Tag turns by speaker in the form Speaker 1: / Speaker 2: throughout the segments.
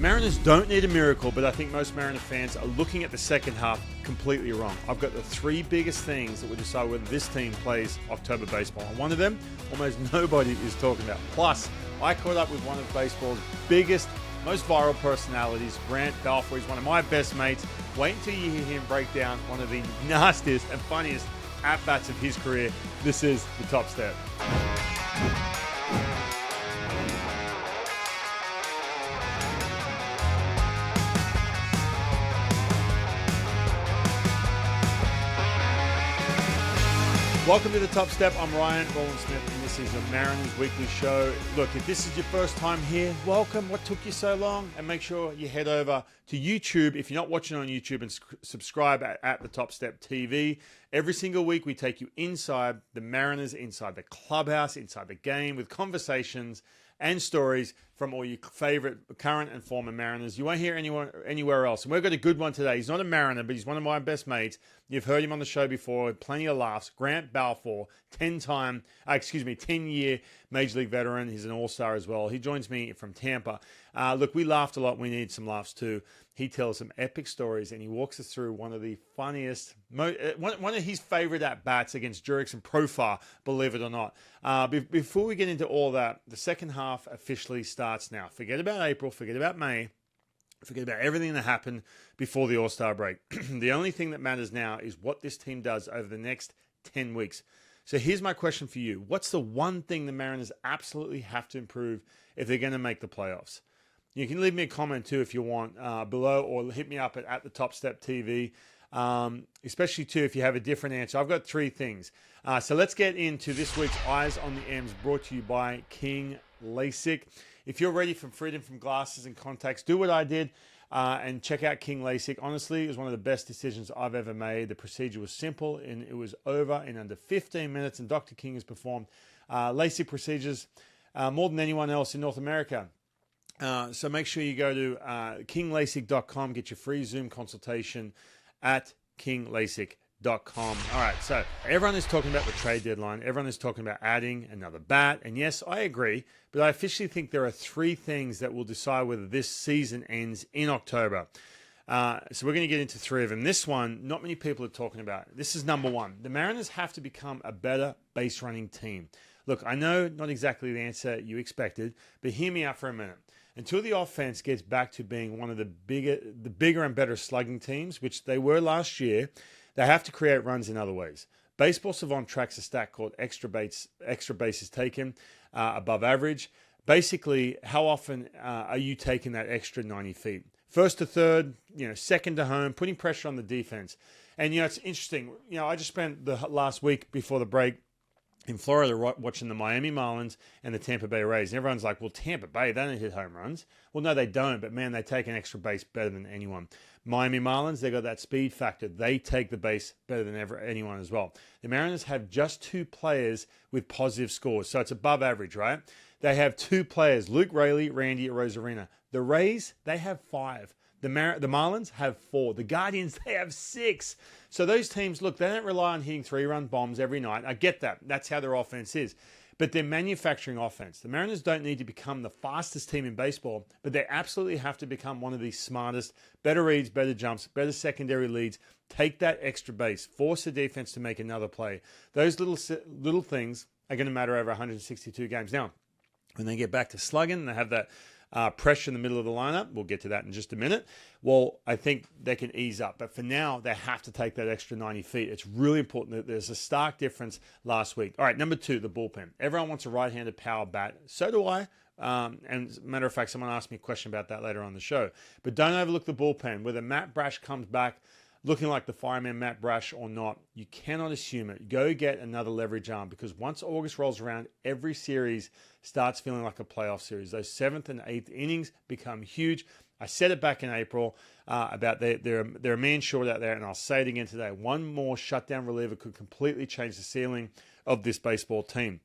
Speaker 1: Mariners don't need a miracle, but I think most Mariner fans are looking at the second half completely wrong. I've got the three biggest things that will decide whether this team plays October baseball. And one of them, almost nobody is talking about. Plus, I caught up with one of baseball's biggest, most viral personalities, Grant Balfour. He's one of my best mates. Wait until you hear him break down one of the nastiest and funniest at-bats of his career. This is The Top Step. Welcome to The Top Step. I'm Ryan Rowland-Smith, and this is your Mariners Weekly Show. Look, if this is your first time here, welcome. What took you so long? And make sure you head over to YouTube if you're not watching on YouTube, and subscribe at The Top Step TV. Every single week, we take you inside the Mariners, inside the clubhouse, inside the game, with conversations and stories from all your favorite current and former Mariners. You won't hear anyone anywhere else. And we've got a good one today. He's not a Mariner, but he's one of my best mates. You've heard him on the show before. Plenty of laughs. Grant Balfour, 10-year Major League veteran. He's an All-Star as well. He joins me from Tampa. Look, we laughed a lot. We need some laughs too. He tells some epic stories, and he walks us through one of the funniest, one of his favorite at-bats against Jurickson Profar, believe it or not. Before we get into all that, the second half officially starts now. Forget about April, forget about May, forget about everything that happened before the All-Star break. The only thing that matters now is what this team does over the next 10 weeks. So here's my question for you. What's the one thing the Mariners absolutely have to improve if they're going to make the playoffs? You can leave me a comment too if you want below, or hit me up at the Top Step TV, especially too if you have a different answer. I've got three things. So let's get into this week's Eyes on the M's, brought to you by King LASIK. If you're ready for freedom from glasses and contacts, do what I did and check out King LASIK. Honestly, it was one of the best decisions I've ever made. The procedure was simple and it was over in under 15 minutes, and Dr. King has performed LASIK procedures more than anyone else in North America. So make sure you go to kinglasik.com, get your free Zoom consultation at kinglasik.com. All right, so everyone is talking about the trade deadline. Everyone is talking about adding another bat. And yes, I agree, but I officially think there are three things that will decide whether this season ends in October. So we're going to get into three of them. This one, not many people are talking about. This is number one. The Mariners have to become a better base running team. Look, I know not exactly the answer you expected, but hear me out for a minute. Until the offense gets back to being one of the bigger and better slugging teams, which they were last year, they have to create runs in other ways. Baseball Savant tracks a stat called extra bases taken above average. Basically, how often are you taking that extra 90 feet? First to third, second to home, putting pressure on the defense. And, it's interesting. I just spent the last week before the break in Florida watching the Miami Marlins and the Tampa Bay Rays. And everyone's like, well, Tampa Bay, they don't hit home runs. Well, no, they don't. But, man, they take an extra base better than anyone. Miami Marlins, they got that speed factor. They take the base better than anyone as well. The Mariners have just two players with positive scores. So it's above average, right? They have two players, Luke Raley, Randy Arozarena. The Rays, they have five. The Marlins have four. The Guardians, they have six. So those teams, look, they don't rely on hitting three-run bombs every night. I get that. That's how their offense is. But they're manufacturing offense. The Mariners don't need to become the fastest team in baseball, but they absolutely have to become one of the smartest, better reads, better jumps, better secondary leads. Take that extra base. Force the defense to make another play. Those little things are going to matter over 162 games. Now, when they get back to slugging, they have that pressure in the middle of the lineup. We'll get to that in just a minute. Well, I think they can ease up. But for now, they have to take that extra 90 feet. It's really important that there's a stark difference last week. All right, number two, the bullpen. Everyone wants a right-handed power bat. So do I. And as a matter of fact, someone asked me a question about that later on the show. But don't overlook the bullpen. Whether Matt Brash comes back looking like the fireman Matt Brash or not, you cannot assume it. Go get another leverage arm, because once August rolls around, every series starts feeling like a playoff series. Those 7th and 8th innings become huge. I said it back in April about they're a man short out there, and I'll say it again today. One more shutdown reliever could completely change the ceiling of this baseball team.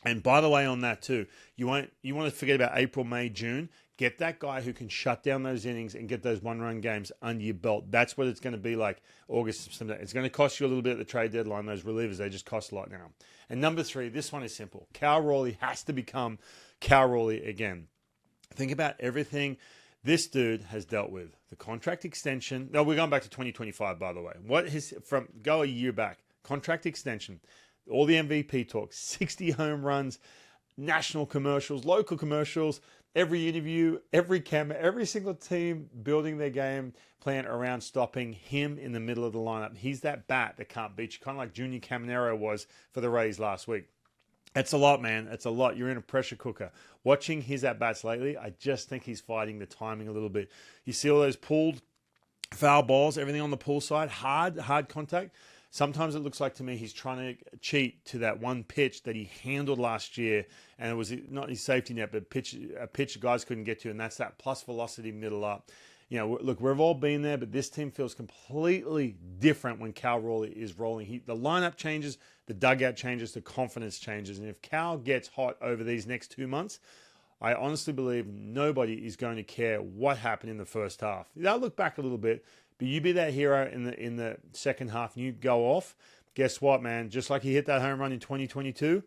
Speaker 1: And by the way, on that too, you want to forget about April, May, June. Get that guy who can shut down those innings and get those one-run games under your belt. That's what it's going to be like August, September. It's going to cost you a little bit at the trade deadline. Those relievers, they just cost a lot now. And number three, this one is simple. Cal Raleigh has to become Cal Raleigh again. Think about everything this dude has dealt with the contract extension. No, we're going back to 2025, by the way. Go a year back. Contract extension, all the MVP talk, 60 home runs, national commercials, local commercials, every interview, every camera, every single team building their game plan around stopping him in the middle of the lineup. He's that bat that can't beat you, kind of like Junior Caminero was for the Rays last week. It's a lot, man. It's a lot. You're in a pressure cooker. Watching his at-bats lately, I just think he's fighting the timing a little bit. You see all those pulled foul balls, everything on the pull side, hard contact. Sometimes it looks like to me he's trying to cheat to that one pitch that he handled last year, and it was not his safety net, but a pitch guys couldn't get to, and that's that plus velocity middle up. You know, look, we've all been there, but this team feels completely different when Cal Raleigh is rolling. The lineup changes, the dugout changes, the confidence changes. And if Cal gets hot over these next 2 months, I honestly believe nobody is going to care what happened in the first half. They'll look back a little bit, but you be that hero in the second half and you go off. Guess what, man? Just like he hit that home run in 2022,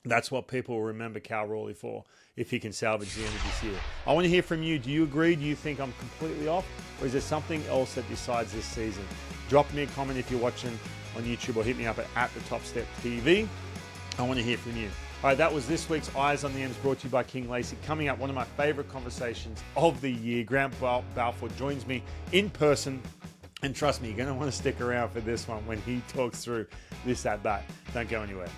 Speaker 1: that's what people will remember Cal Raleigh for if he can salvage the end of this year. I want to hear from you. Do you agree? Do you think I'm completely off? Or is there something else that decides this season? Drop me a comment if you're watching on YouTube or hit me up at the Top Step TV. I want to hear from you. All right, that was this week's Eyes on the M's brought to you by King Lasik. Coming up, one of my favorite conversations of the year. Grant Balfour joins me in person. And trust me, you're going to want to stick around for this one when he talks through this at-bat. Don't go anywhere.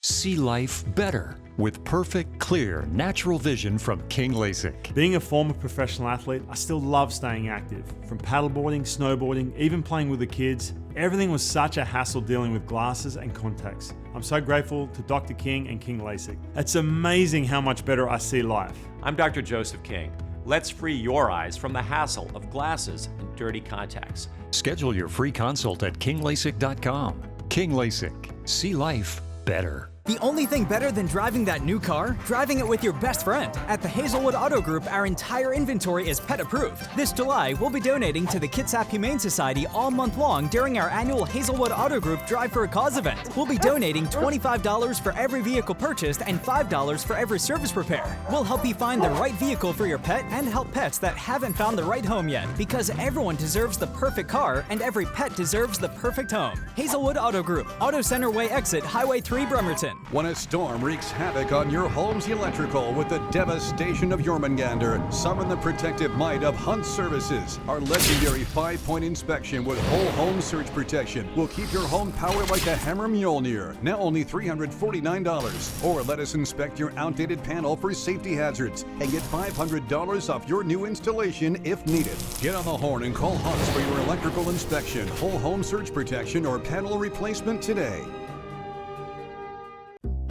Speaker 2: See life better with perfect, clear, natural vision from King Lasik.
Speaker 1: Being a former professional athlete, I still love staying active. From paddleboarding, snowboarding, even playing with the kids, everything was such a hassle dealing with glasses and contacts. I'm so grateful to Dr. King and King Lasik. It's amazing how much better I see life.
Speaker 3: I'm Dr. Joseph King. Let's free your eyes from the hassle of glasses and dirty contacts.
Speaker 2: Schedule your free consult at kinglasik.com. King Lasik. See life better.
Speaker 4: The only thing better than driving that new car? Driving it with your best friend. At the Hazelwood Auto Group, our entire inventory is pet approved. This July, we'll be donating to the Kitsap Humane Society all month long during our annual Hazelwood Auto Group Drive for a Cause event. We'll be donating $25 for every vehicle purchased and $5 for every service repair. We'll help you find the right vehicle for your pet and help pets that haven't found the right home yet, because everyone deserves the perfect car and every pet deserves the perfect home. Hazelwood Auto Group, Auto Center Way exit, Highway 3, Bremerton.
Speaker 5: When a storm wreaks havoc on your home's electrical with the devastation of Jormungandr, summon the protective might of Hunt Services. Our legendary 5-point inspection with whole home surge protection will keep your home powered like a Hammer Mjolnir. Now only $349. Or let us inspect your outdated panel for safety hazards and get $500 off your new installation if needed. Get on the horn and call Hunts for your electrical inspection, whole home surge protection, or panel replacement today.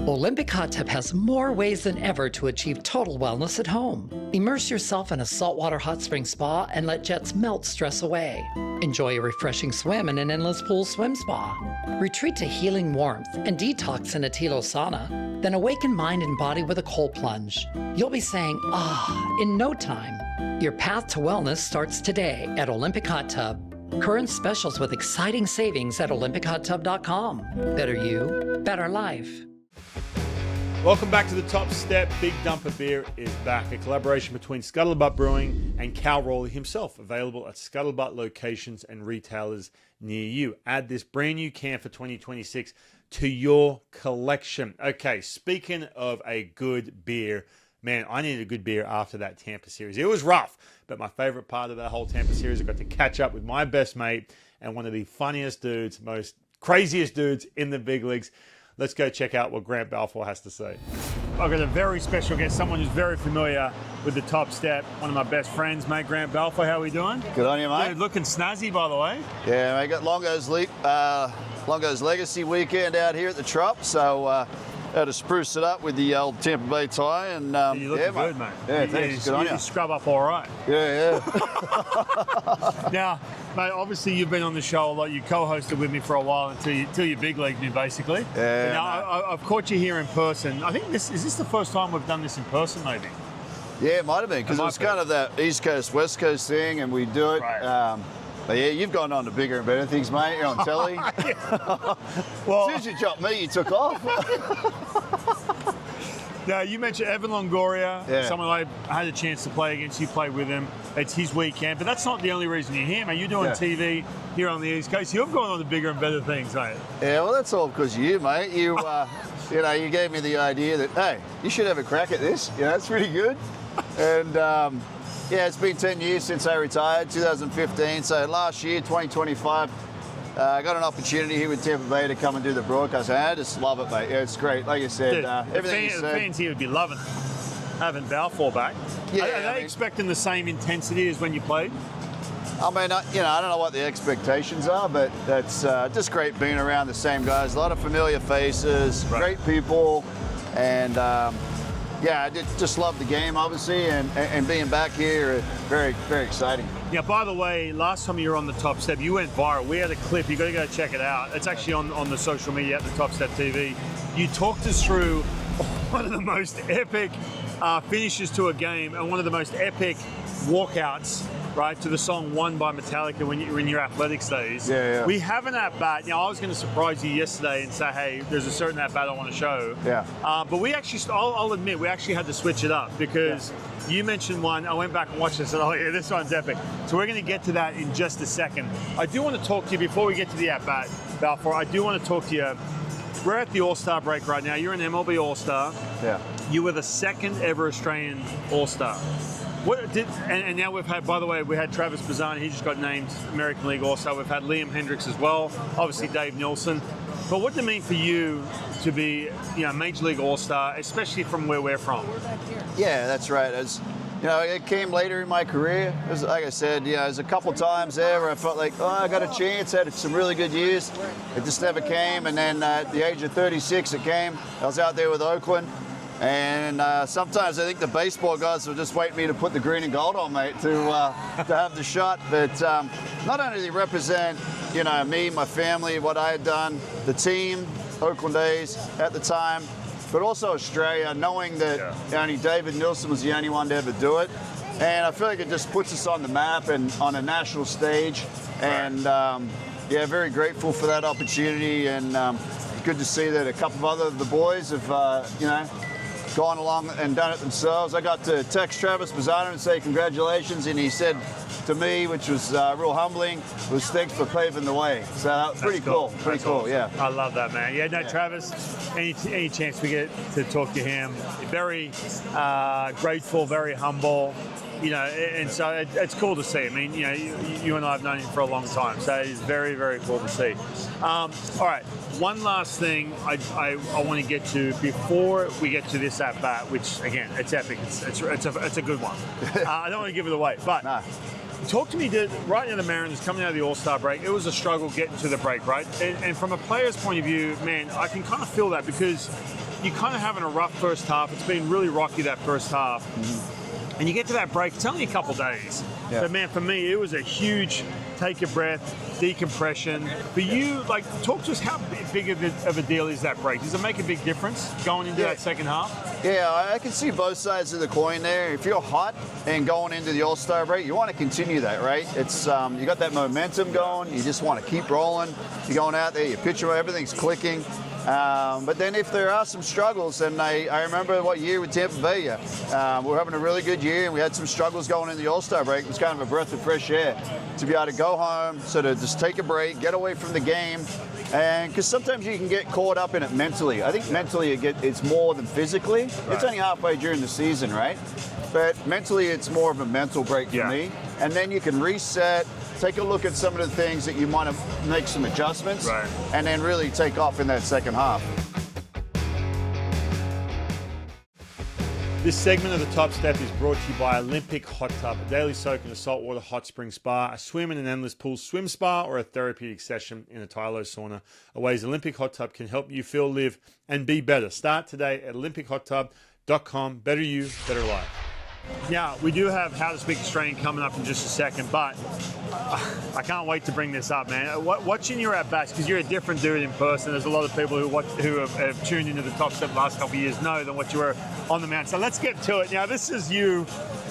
Speaker 6: Olympic Hot Tub has more ways than ever to achieve total wellness at home. Immerse yourself in a saltwater hot spring spa and let jets melt stress away. Enjoy a refreshing swim in an endless pool swim spa. Retreat to healing warmth and detox in a Tilo sauna. Then awaken mind and body with a cold plunge. You'll be saying, ah, in no time. Your path to wellness starts today at Olympic Hot Tub. Current specials with exciting savings at olympichottub.com. Better you, better life.
Speaker 1: Welcome back to the Top Step. Big Dumper Beer is back. A collaboration between Scuttlebutt Brewing and Cal Raleigh himself. Available at Scuttlebutt locations and retailers near you. Add this brand new can for 2026 to your collection. Okay, speaking of a good beer, man, I needed a good beer after that Tampa series. It was rough, but my favorite part of that whole Tampa series, I got to catch up with my best mate and one of the funniest dudes, most craziest dudes in the big leagues. Let's go check out what Grant Balfour has to say. I've got a very special guest, someone who's very familiar with the Top Step, one of my best friends, mate, Grant Balfour. How are we doing?
Speaker 7: Good on you, mate.
Speaker 1: Dude, looking snazzy, by the way.
Speaker 7: Yeah, mate, got Longo's Legacy weekend out here at the Trop, so had to spruce it up with the old Tampa Bay tie. And
Speaker 1: you look good, mate.
Speaker 7: Yeah, thanks. Good on you.
Speaker 1: You scrub up all right.
Speaker 7: Yeah.
Speaker 1: Now, mate, obviously you've been on the show a lot. You co-hosted with me for a while until you big leagued me, basically.
Speaker 7: Yeah.
Speaker 1: Now, I've caught you here in person. I think is this the first time we've done this in person, maybe?
Speaker 7: Yeah, it might have been, because it's kind of that East Coast, West Coast thing, and we do it.
Speaker 1: Right.
Speaker 7: But yeah, you've gone on to bigger and better things, mate. You're on telly.
Speaker 1: Well,
Speaker 7: as soon as you dropped me, you took off.
Speaker 1: Now, you mentioned Evan Longoria,
Speaker 7: Yeah.
Speaker 1: someone I had a chance to play against. You played with him. It's his weekend, but that's not the only reason you're here, man. You're doing TV here on the East Coast. You've gone on to bigger and better things, mate.
Speaker 7: Yeah, well, that's all because of you, mate. You, you gave me the idea that, hey, you should have a crack at this. It's pretty good. And, it's been 10 years since I retired, 2015. So last year, 2025, I got an opportunity here with Tampa Bay to come and do the broadcast. And I just love it, mate. Yeah, it's great. Like you said,
Speaker 1: Dude,
Speaker 7: everything you
Speaker 1: the
Speaker 7: said.
Speaker 1: fans here would be loving having Balfour back.
Speaker 7: Yeah,
Speaker 1: Are they expecting the same intensity as when you played?
Speaker 7: I mean, I don't know what the expectations are, but that's just great being around the same guys. A lot of familiar faces, great people, and I just love the game, obviously, and being back here, very, very exciting.
Speaker 1: Yeah, by the way, last time you were on the Top Step, you went viral. We had a clip. You got to go check it out. It's actually on the social media at the Top Step TV. You talked us through one of the most epic finishes to a game and one of the most epic walkouts, right, to the song One by Metallica when you're in your athletics days.
Speaker 7: Yeah.
Speaker 1: We have an at-bat. Now, I was going to surprise you yesterday and say, hey, there's a certain at-bat I want to show.
Speaker 7: Yeah.
Speaker 1: But we actually, I'll admit, we actually had to switch it up because you mentioned one. I went back and watched this and oh, yeah, this one's epic. So we're going to get to that in just a second. I do want to talk to you before we get to the at-bat, Balfour. I do want to talk to you. We're at the All-Star break right now. You're an MLB All-Star.
Speaker 7: Yeah.
Speaker 1: You were the second ever Australian All-Star. And now we've had, by the way, we had Travis Bazzani. He just got named American League All-Star. We've had Liam Hendricks as well. Obviously Dave Nilsson. But what did it mean for you to be, Major League All-Star, especially from where we're from?
Speaker 7: Yeah, that's right. It came later in my career. It was, like I said, there's a couple times there where I felt like, I got a chance. I had some really good years. It just never came. And then at the age of 36, it came. I was out there with Oakland. And sometimes I think the baseball guys were just waiting me to put the green and gold on, mate, to have the shot. But not only do they represent, me, my family, what I had done, the team, Oakland A's at the time, but also Australia, knowing that only David Nilsson was the only one to ever do it. And I feel like it just puts us on the map and on a national stage. And very grateful for that opportunity. And good to see that a couple of other of the boys have, gone along and done it themselves. I got to text Travis Bazzani and say congratulations, and he said to me, which was real humbling, was thanks for paving the way. So pretty cool. Pretty cool,
Speaker 1: awesome.
Speaker 7: Yeah.
Speaker 1: I love that, man. Yeah, Travis, any chance we get to talk to him, very grateful, very humble. And so it's cool to see. I mean, you and I have known him for a long time, so it's very, very cool to see. All right, one last thing I want to get to before we get to this at bat, which again, it's epic. It's a good one. I don't want to give it away, but. Nah. Talk to me, right now the Mariners coming out of the All-Star break, it was a struggle getting to the break, right? And from a player's point of view, man, I can kind of feel that because you're kind of having a rough first half. It's been really rocky that first half. Mm-hmm. And you get to that break, it's only a couple days. Yeah. But man, for me, it was a huge take a breath, decompression. For you, talk to us, how big of a deal is that break? Does it make a big difference going into that second half?
Speaker 7: Yeah, I can see both sides of the coin there. If you're hot and going into the All-Star break, you want to continue that, right? It's you got that momentum going. You just want to keep rolling. You're going out there, you're pitching, everything's clicking. But then if there are some struggles, and I remember what year with Tampa Bay, we were having a really good year, and we had some struggles going in the All-Star break. It was kind of a breath of fresh air to be able to go home, sort of just take a break, get away from the game, and because sometimes you can get caught up in it mentally. I think mentally it's more than physically. Right. It's only halfway during the season, right? But mentally it's more of a mental break for me. And then you can reset, take a look at some of the things that you might have make some adjustments, and then really take off in that second half.
Speaker 1: This segment of the Top Step is brought to you by Olympic Hot Tub, a daily soak in a saltwater hot spring spa, a swim in an endless pool swim spa, or a therapeutic session in a Tylo sauna. A ways Olympic Hot Tub can help you feel, live, and be better. Start today at olympichottub.com. Better you, better life. Now, we do have How to Speak Australian coming up in just a second, but I can't wait to bring this up, man. Watching your at-bats, because you're a different dude in person. There's a lot of people who have tuned into the Top Step the last couple of years know than what you were on the mound. So let's get to it. Now, this is you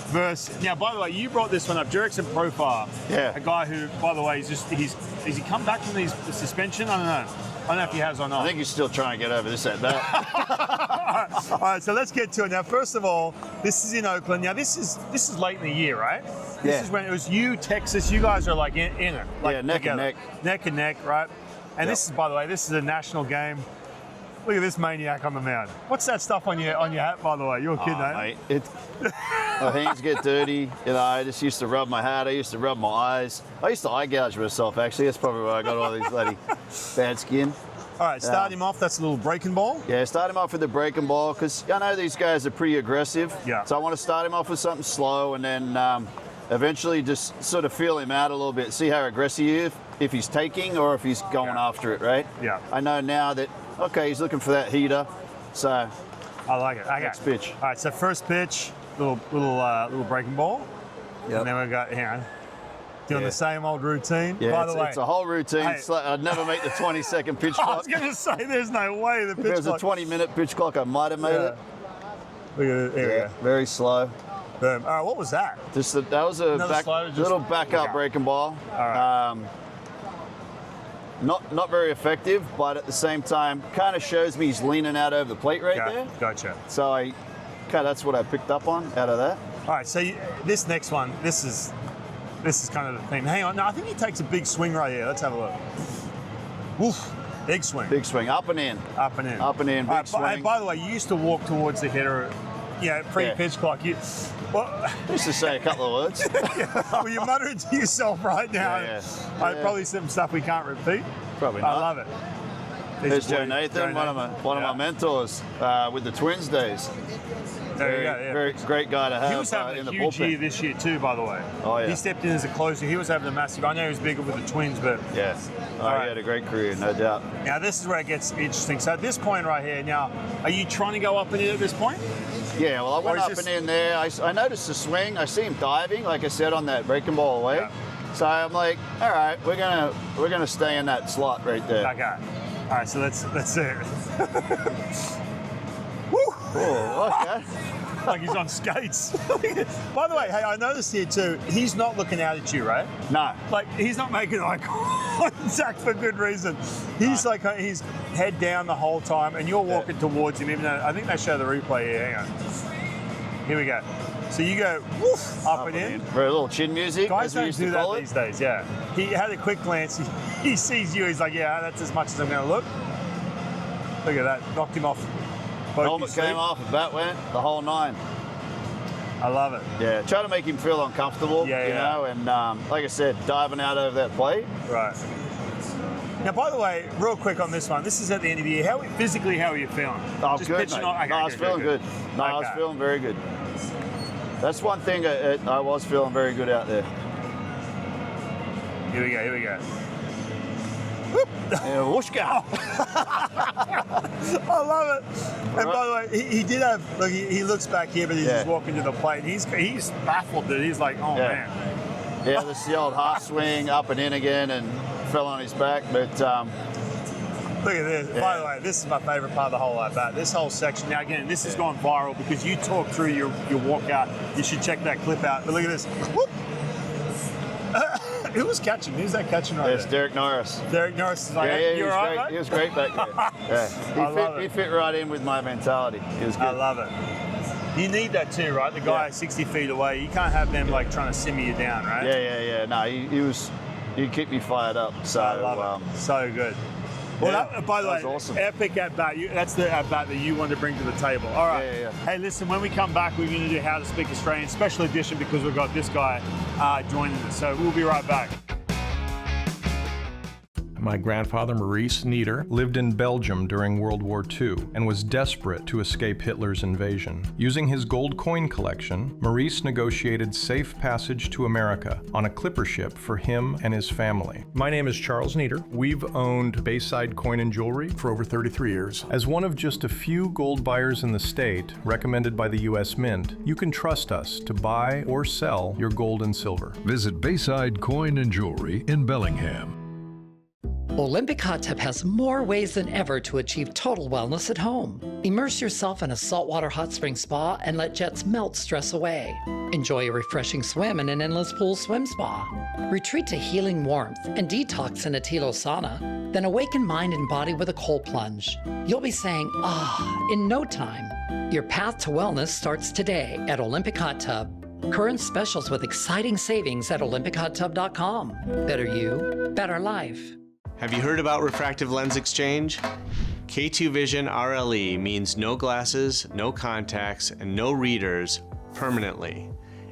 Speaker 1: versus... Now, by the way, you brought this one up. Jurickson Profar, a guy who, by the way, has he come back from the suspension? I don't know. I don't know if he has or not.
Speaker 7: I think he's still trying to get over this at bat.
Speaker 1: All right, so let's get to it. Now, first of all, this is in Oakland. Now, this is late in the year, right? This is when it was you, Texas. You guys are like in it. Like
Speaker 7: Yeah, neck and
Speaker 1: together.
Speaker 7: neck.
Speaker 1: Neck and neck, right? And this is, by the way, this is a national game. Look at this maniac on the mound. What's that stuff on your hat, by the way? You're a kid,
Speaker 7: Mate, my hands get dirty. You know, I just used to rub my hat. I used to rub my eyes. I used to eye gouge myself, actually. That's probably where I got all these bloody bad skin.
Speaker 1: All right, start him off. That's a little breaking ball.
Speaker 7: Yeah, start him off with the breaking ball because I know these guys are pretty aggressive.
Speaker 1: Yeah.
Speaker 7: So I want to start him off with something slow and then eventually just sort of feel him out a little bit, see how aggressive he is, if he's taking or if he's going after it, right?
Speaker 1: Yeah.
Speaker 7: I know now that, okay, he's looking for that heater. So
Speaker 1: I like it. Okay.
Speaker 7: next pitch.
Speaker 1: All right, so first pitch, little breaking ball.
Speaker 7: Yep.
Speaker 1: And then we got doing the same old routine.
Speaker 7: Yeah,
Speaker 1: By the way,
Speaker 7: it's a whole routine.
Speaker 1: Hey.
Speaker 7: I'd never make the 20-second pitch
Speaker 1: I
Speaker 7: clock.
Speaker 1: was going to say, there's no way the
Speaker 7: If
Speaker 1: pitch
Speaker 7: it was a
Speaker 1: clock.
Speaker 7: 20-minute pitch clock, I might have made it.
Speaker 1: Look at it. Here
Speaker 7: Very slow.
Speaker 1: we go. Boom. All right, what was that?
Speaker 7: That was a
Speaker 1: Another slow, just-
Speaker 7: little backup
Speaker 1: Okay.
Speaker 7: breaking ball.
Speaker 1: All right.
Speaker 7: Not very effective, but at the same time, kind of shows me he's leaning out over the plate right there.
Speaker 1: Gotcha.
Speaker 7: So that's what I picked up on out of that.
Speaker 1: All right, so this next one, this is kind of the thing. Hang on, no, I think he takes a big swing right here. Let's have a look. Woof, big swing.
Speaker 7: Big swing, up and in.
Speaker 1: Up and in.
Speaker 7: Up and in, big
Speaker 1: All right,
Speaker 7: swing.
Speaker 1: by the way, you used to walk towards the hitter, pre-pitch clock. Well,
Speaker 7: Just to say a couple of words.
Speaker 1: well, you're muttering to yourself right now.
Speaker 7: Yeah.
Speaker 1: Probably some stuff we can't repeat.
Speaker 7: Probably
Speaker 1: I
Speaker 7: not.
Speaker 1: love it.
Speaker 7: There's Joe Nathan, one of my mentors with the Twins days.
Speaker 1: There you go. Yeah.
Speaker 7: Very great guy to have
Speaker 1: He was having
Speaker 7: in
Speaker 1: a
Speaker 7: the
Speaker 1: huge
Speaker 7: bullpen.
Speaker 1: year this year too, by the way.
Speaker 7: Oh, yeah.
Speaker 1: He stepped in as a closer. He was having a massive. I know he was bigger with the Twins, but
Speaker 7: Yeah.
Speaker 1: All right.
Speaker 7: He had a great career, no doubt.
Speaker 1: now this is where it gets interesting. So at this point right here, now, are you trying to go up and in at this point?
Speaker 7: Yeah, well, I went
Speaker 1: is
Speaker 7: up
Speaker 1: this-
Speaker 7: and in there. I noticed the swing. I see him diving, like I said, on that breaking ball away.
Speaker 1: Yeah.
Speaker 7: So I'm like, all right, we're gonna stay in that slot right there.
Speaker 1: Okay. All right, so let's see it. Woo!
Speaker 7: Oh, okay.
Speaker 1: Like he's on skates. By the way, hey, I noticed here too, he's not looking out at you, right?
Speaker 7: No.
Speaker 1: Like he's not making eye contact for good reason. He's like he's head down the whole time, and you're walking towards him. Even though I think they show the replay here. Hang on. Here we go. So you go woof, up and in.
Speaker 7: For a little chin music,
Speaker 1: Guys
Speaker 7: as we
Speaker 1: don't
Speaker 7: used
Speaker 1: do
Speaker 7: to
Speaker 1: that
Speaker 7: call it.
Speaker 1: these days. Yeah. He had a quick glance. He sees you. He's like, yeah, that's as much as I'm going to look. Look at that. Knocked him off.
Speaker 7: Helmet came off, the bat went, the whole nine.
Speaker 1: I love it.
Speaker 7: Yeah, try to make him feel uncomfortable,
Speaker 1: Yeah,
Speaker 7: you
Speaker 1: yeah.
Speaker 7: know, and like I said, diving out over that plate.
Speaker 1: Right. Now, by the way, real quick on this one, this is at the end of the year. How are you feeling?
Speaker 7: Oh,
Speaker 1: Just
Speaker 7: good,
Speaker 1: pitching
Speaker 7: mate.
Speaker 1: on- okay,
Speaker 7: No, I was feeling good. No, I was
Speaker 1: Okay.
Speaker 7: feeling very good. That's one thing I was feeling very good out there.
Speaker 1: Here we go.
Speaker 7: Yeah, whooshka.
Speaker 1: I love it. And by the way, he did have, look, he looks back here, but he's just walking to the plate. And he's baffled that he's like, oh,
Speaker 7: Yeah.
Speaker 1: man.
Speaker 7: Yeah, this is the old half swing, up and in again, and fell on his back. But
Speaker 1: Look at this. By the way, this is my favorite part of the whole at bat. This whole section. Now, again, this has gone viral because you talk through your walkout. You should check that clip out. But look at this. Whoop. Who was catching? Who's that catching right
Speaker 7: it's
Speaker 1: there?
Speaker 7: Derek Norris.
Speaker 1: Derek Norris is like,
Speaker 7: Yeah, he
Speaker 1: you're
Speaker 7: was
Speaker 1: all
Speaker 7: great.
Speaker 1: right,
Speaker 7: He
Speaker 1: mate?
Speaker 7: was great back there. Yeah, he fit right in with my mentality. He was good.
Speaker 1: I love it. You need that too, right? The guy 60 feet away. You can't have them like trying to simmer you down, right?
Speaker 7: Yeah. No, he kept me fired up. So
Speaker 1: I love it. So good. Well, by the
Speaker 7: that
Speaker 1: way,
Speaker 7: was awesome.
Speaker 1: epic at bat. That's the at bat that you wanted to bring to the table. All right.
Speaker 7: Yeah.
Speaker 1: Hey, listen, when we come back, we're going to do How to Speak Australian special edition because we've got this guy joining us. So we'll be right back.
Speaker 8: My grandfather, Maurice Nieder, lived in Belgium during World War II and was desperate to escape Hitler's invasion. Using his gold coin collection, Maurice negotiated safe passage to America on a clipper ship for him and his family. My name is Charles Nieder. We've owned Bayside Coin and Jewelry for over 33 years. As one of just a few gold buyers in the state, recommended by the U.S. Mint, you can trust us to buy or sell your gold and silver.
Speaker 9: Visit Bayside Coin and Jewelry in Bellingham.
Speaker 6: Olympic Hot Tub has more ways than ever to achieve total wellness at home. Immerse yourself in a saltwater hot spring spa and let jets melt stress away. Enjoy a refreshing swim in an endless pool swim spa. Retreat to healing warmth and detox in a Tilo sauna. Then awaken mind and body with a cold plunge. You'll be saying, ah, in no time. Your path to wellness starts today at Olympic Hot Tub. Current specials with exciting savings at olympichottub.com. Better you, better life.
Speaker 9: Have you heard about refractive lens exchange? K2 Vision RLE means no glasses, no contacts, and no readers permanently.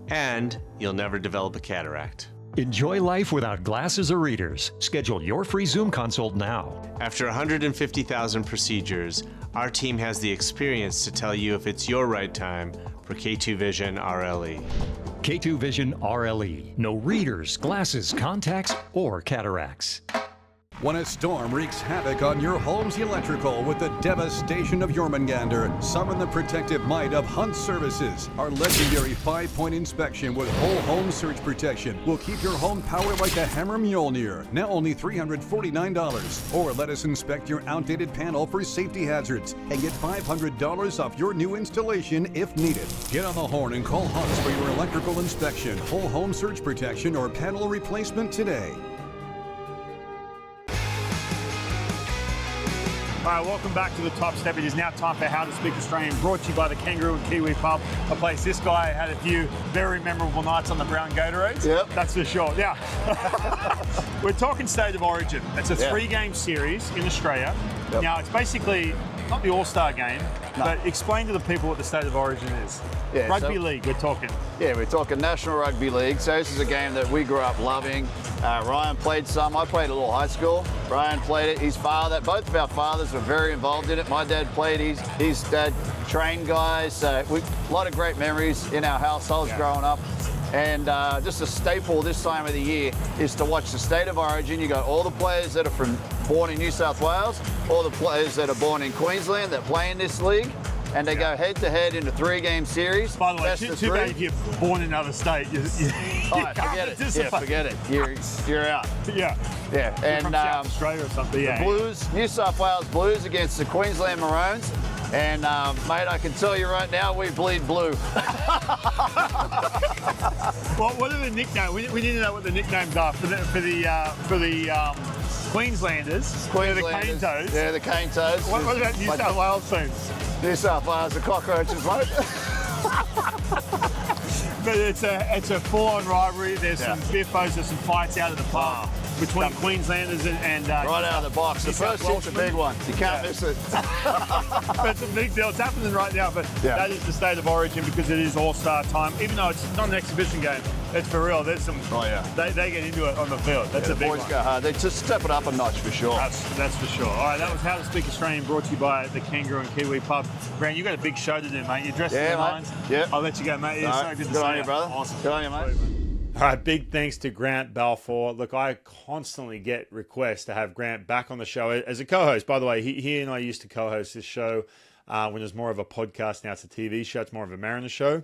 Speaker 9: And you'll never develop a cataract.
Speaker 2: Enjoy life without glasses or readers. Schedule your free Zoom consult now.
Speaker 9: After 150,000 procedures, our team has the experience to tell you if it's your right time for K2 Vision RLE.
Speaker 2: K2 Vision RLE. No readers, glasses, contacts, or cataracts.
Speaker 5: When a storm wreaks havoc on your home's electrical with the devastation of Jormungandr, summon the protective might of Hunt Services. Our legendary 5-point inspection with whole home surge protection will keep your home powered like a Hammer Mjolnir. Now only $349. Or let us inspect your outdated panel for safety hazards and get $500 off your new installation if needed. Get on the horn and call Hunt for your electrical inspection, whole home surge protection, or panel replacement today.
Speaker 1: All right, welcome back to the Top Step. It is now time for How to Speak Australian, brought to you by the Kangaroo and Kiwi Pub, a place this guy had a few very memorable nights on the brown Gatorades.
Speaker 7: Yep.
Speaker 1: That's for sure. Yeah. We're talking State of Origin. It's a 3-game series in Australia.
Speaker 7: Yep.
Speaker 1: Now, it's basically not the All-Star game, but explain to the people what the State of Origin is.
Speaker 7: Yeah,
Speaker 1: Rugby league, we're talking.
Speaker 7: Yeah, we're talking National Rugby League. So this is a game that we grew up loving. Ryan played some. I played a little high school. Ryan played it. His father, both of our fathers were very involved in it. My dad played. His dad trained guys. So a lot of great memories in our households growing up. And just a staple this time of the year is to watch the State of Origin. You got all the players that are born in New South Wales, all the players that are born in Queensland that play in this league. And they go head-to-head in a 3-game series.
Speaker 1: By the way, too bad if you're born in another state.
Speaker 7: Forget it. Yeah, forget it. You're out.
Speaker 1: Yeah.
Speaker 7: Yeah.
Speaker 1: You're
Speaker 7: and
Speaker 1: from South Australia or something.
Speaker 7: The Blues, New South Wales Blues against the Queensland Maroons. And mate, I can tell you right now, we bleed blue.
Speaker 1: Well, what are the nicknames? We need to know what the nicknames are for the Queenslanders. They're the Cane Toes.
Speaker 7: Yeah, the Cane Toes.
Speaker 1: What about New South Wales teams?
Speaker 7: New South Wales, the Cockroaches, mate.
Speaker 1: But it's a full-on rivalry. There's some biffos, there's some fights out of the park between Queenslanders and
Speaker 7: right out of the box. The first hit's a big one. You can't miss it.
Speaker 1: It's a big deal. It's happening right now, but that is the State of Origin because it is All-Star time. Even though it's not an exhibition game, it's for real. There's some.
Speaker 7: Oh yeah.
Speaker 1: They get into it on the field. That's a big one.
Speaker 7: The boys go hard. They just step it up a notch for sure.
Speaker 1: That's for sure. All right, that was How to Speak Australian, brought to you by the Kangaroo and Kiwi Pub. Grant, you got a big show to do, mate. You're dressed in the nines.
Speaker 7: Yeah.
Speaker 1: I'll let you go, mate. It's so good to see you.
Speaker 7: Good on you, brother.
Speaker 1: Awesome.
Speaker 7: Good on you, mate.
Speaker 1: All right, big thanks to Grant Balfour. Look, I constantly get requests to have Grant back on the show as a co-host. By the way, he and I used to co-host this show when it was more of a podcast. Now it's a TV show. It's more of a Mariner show.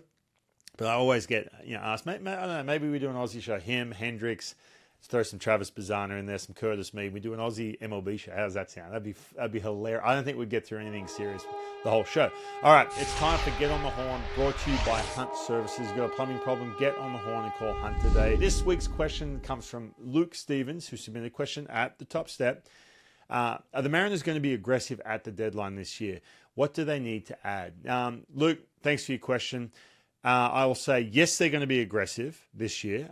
Speaker 1: But I always get asked, mate, I don't know, maybe we do an Aussie show. Him, Hendricks, let's throw some Travis Bazzana in there, some Curtis Mead. We do an Aussie MLB show. How does that sound? That'd be hilarious. I don't think we'd get through anything serious the whole show. All right, it's time for Get on the Horn, brought to you by Hunt Services. Got a plumbing problem? Get on the horn and call Hunt today. This week's question comes from Luke Stevens, who submitted a question at the Top Step. Are the Mariners going to be aggressive at the deadline this year? What do they need to add? Luke, thanks for your question. I will say, yes, they're going to be aggressive this year.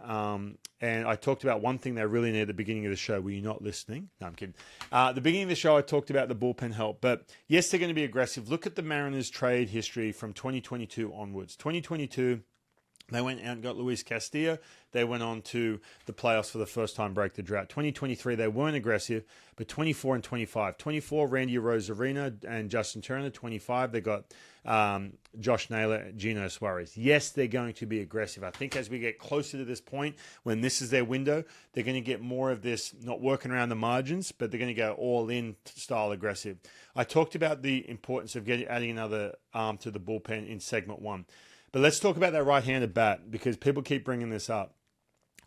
Speaker 1: And I talked about one thing they really need at the beginning of the show. Were you not listening? No, I'm kidding. At the beginning of the show, I talked about the bullpen help. But yes, they're going to be aggressive. Look at the Mariners' trade history from 2022 onwards. 2022, they went out and got Luis Castillo. They went on to the playoffs for the first time, break the drought. 2023, they weren't aggressive, but 24 and 25. 24, Randy Rosarina and Justin Turner. 25, they got Josh Naylor, Gino Suarez. Yes, they're going to be aggressive. I think as we get closer to this point, when this is their window, they're going to get more of this, not working around the margins, but they're going to go all-in style aggressive. I talked about the importance of adding another arm to the bullpen in segment 1. But let's talk about that right-handed bat because people keep bringing this up.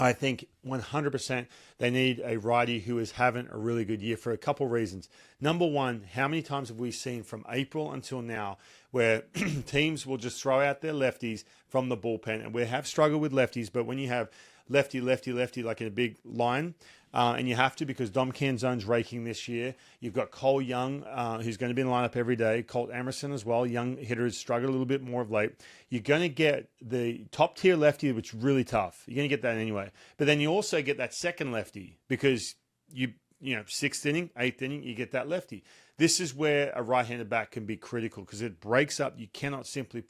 Speaker 1: I think 100% they need a righty who is having a really good year for a couple of reasons. Number one, how many times have we seen from April until now where teams will just throw out their lefties from the bullpen? And we have struggled with lefties, but when you have lefty, lefty, lefty, like in a big line, and you have to because Dom Canzone's raking this year. You've got Cole Young, who's going to be in the lineup every day. Colt Emerson as well. Young hitters struggle a little bit more of late. You're going to get the top-tier lefty, which is really tough. You're going to get that anyway. But then you also get that second lefty because you know, 6th inning, 8th inning, you get that lefty. This is where a right-handed bat can be critical because it breaks up. You cannot simply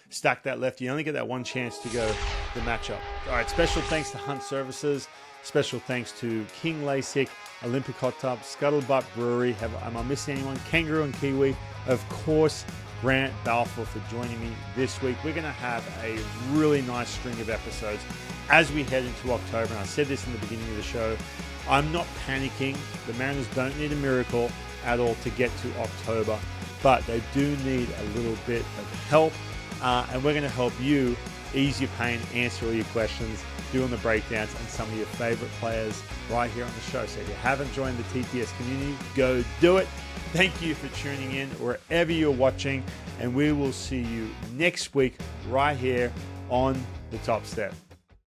Speaker 1: stack that lefty. You only get that one chance to go the matchup. All right, special thanks to Hunt Services. Special thanks to King Lasik, Olympic Hot Tub, Scuttlebutt Brewery. Am I missing anyone? Kangaroo and Kiwi. Of course, Grant Balfour for joining me this week. We're going to have a really nice string of episodes as we head into October. And I said this in the beginning of the show. I'm not panicking. The Mariners don't need a miracle at all to get to October, but they do need a little bit of help. And we're going to help you ease your pain, answer all your questions, doing the breakdowns and some of your favorite players right here on the show. So if you haven't joined the TPS community, go do it. Thank you for tuning in wherever you're watching, and we will see you next week right here on The Top Step.